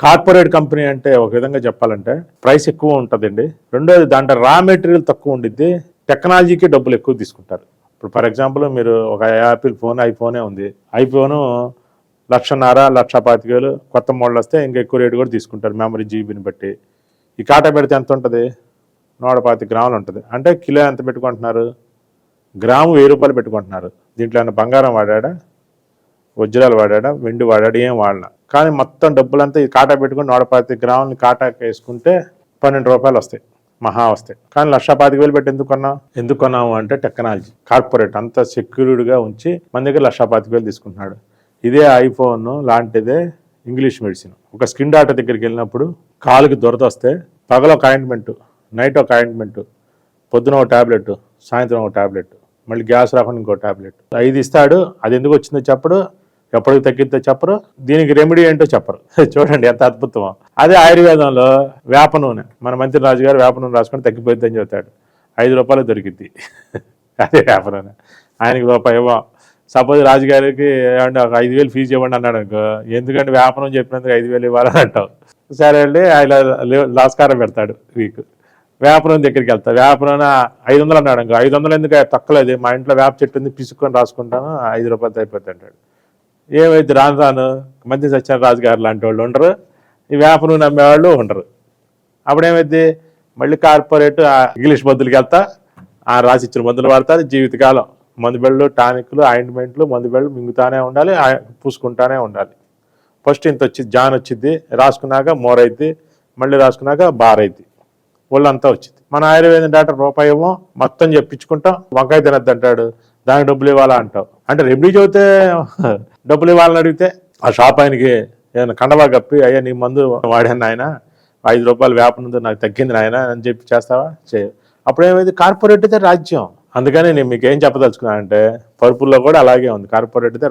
Corporate company అంటే ఒక విధంగా చెప్పాలంటే ప్రైస్ ఎక్కువ ఉంటుందండి. రెండోది దాంట్లో రా మెటీరియల్ తక్కువ ఉండిద్ది, టెక్నాలజీకి డబ్బులు ఎక్కువ తీసుకుంటారు. ఇప్పుడు ఫర్ ఎగ్జాంపుల్ మీరు ఒక యాపిల్ ఫోన్, ఐఫోనే ఉంది. ఐఫోను 1,50,000, 1,25,000 కొత్త మోడల్ వస్తే ఇంకా ఎక్కువ రేటు కూడా తీసుకుంటారు మెమరీ జీబీని బట్టి. ఈ కాటా పెడితే ఎంత ఉంటుంది? 125 గ్రాములు ఉంటుంది. అంటే కిలో ఎంత పెట్టుకుంటున్నారు? గ్రాము 1000 రూపాయలు పెట్టుకుంటున్నారు. దీంట్లో ఏమైనా బంగారం వాడా, వజ్రాలు వాడా, వెండి వాడా? ఏం వాడినా. కానీ మొత్తం డబ్బులంతా ఈ కాటా పెట్టుకుని 125 గ్రాములని కాటాకి వేసుకుంటే 12 రూపాయలు వస్తాయి, మహా వస్తాయి. కానీ 1,25,000 పెట్టి ఎందుకు కొన్నాము అంటే టెక్నాలజీ, కార్పొరేట్ అంతా సెక్యూర్డ్గా ఉంచి మన దగ్గర 1,25,000 తీసుకుంటున్నాడు. ఇదే ఐఫోన్ లాంటిదే ఇంగ్లీష్ మెడిసిన్. ఒక స్కిన్ డాక్టర్ దగ్గరికి వెళ్ళినప్పుడు కాలుకి దురద వస్తే పగల ఒక ఆయింట్మెంట్, నైట్ ఒక ఆయింట్మెంట్, పొద్దున ఒక ట్యాబ్లెట్, సాయంత్రం ఒక ట్యాబ్లెట్, మళ్ళీ గ్యాస్ రాకుండా ఇంకో ట్యాబ్లెట్ 5 ఇస్తాడు. అది ఎందుకు వచ్చిందో చెప్పడు, ఎప్పటికి తగ్గిద్దో చెప్పరు, దీనికి రెమెడీ ఏంటో చెప్పరు. చూడండి ఎంత అద్భుతమో. అదే ఆయుర్వేదంలో వేప నూనె, మన మంత్రి రాజు గారు వేప నూనె రాసుకొని తగ్గిపోద్దని చెబుతాడు. 5 రూపాయలు దొరికిద్ది అదే వేప నూనె. ఆయనకి రూపాయి ఇవ్వం. సపోజ్ రాజుగారికి ఏమంటే ఒక 5,000 ఫీజు ఇవ్వండి అన్నాడు అనుకో, ఎందుకంటే వేప నూనె చెప్పినందుకు 5,000 ఇవ్వాలని అంటావు. సరే అండి, ఆయన నమస్కారం పెడతాడు వీకు. వేప నూనె దగ్గరికి వెళ్తా, వేప నూనె 500 అన్నాడు అనుకో, 500 ఎందుకు తక్కువలేదు, మా ఇంట్లో వేప చెట్టు ఉంది పిసుక్కొని రాసుకుంటాను, 5 రూపాయలతో అయిపోతుంది అంటాడు. ఏమైంది? రాను మంత్రి సత్యనారాయణ రాజు గారు లాంటి వాళ్ళు ఉండరు, ఈ వేప నూనె అమ్మేవాళ్ళు ఉండరు. అప్పుడేమైంది? మళ్ళీ కార్పొరేట్ ఇంగ్లీష్ మందులకి వెళ్తా, రాసిచ్చిన మందులు వాడతారు. జీవితకాలం మందు బెళ్ళు, టానిక్లు, ఆయింట్మెంట్లు, మందు బెళ్ళు మింగుతానే ఉండాలి, పూసుకుంటానే ఉండాలి. ఫస్ట్ ఇంత వచ్చింది, జాన్ వచ్చింది, రాసుకున్నాక మోరైద్ది, మళ్ళీ రాసుకున్నాక బారైద్ది, ఒళ్ళంతా వచ్చింది. మన ఆయుర్వేదం డాక్టర్ రూపాయి ఏమో మొత్తం చెప్పించుకుంటాం, వంకాయ తినద్దు అంటాడు, దానికి డబ్బులు ఇవ్వాలా అంటావు. అంటే రెమెడీ చెబితే డబ్బులు ఇవ్వాలని అడిగితే ఆ షాప్ ఆయనకి ఏదైనా కండవా కప్పి, అయ్యా నీ మందు వాడాను ఆయన, 5 రూపాయలు వేప నుండి నాకు తగ్గింది నాయన అని చెప్పి చేస్తావా? చేయవు. అప్పుడేమైంది? కార్పొరేట్ అయితే రాజ్యం. అందుకని నేను మీకు ఏం చెప్పదలుచుకున్నానంటే పరుపుల్లో కూడా అలాగే ఉంది, కార్పొరేట్ అయితే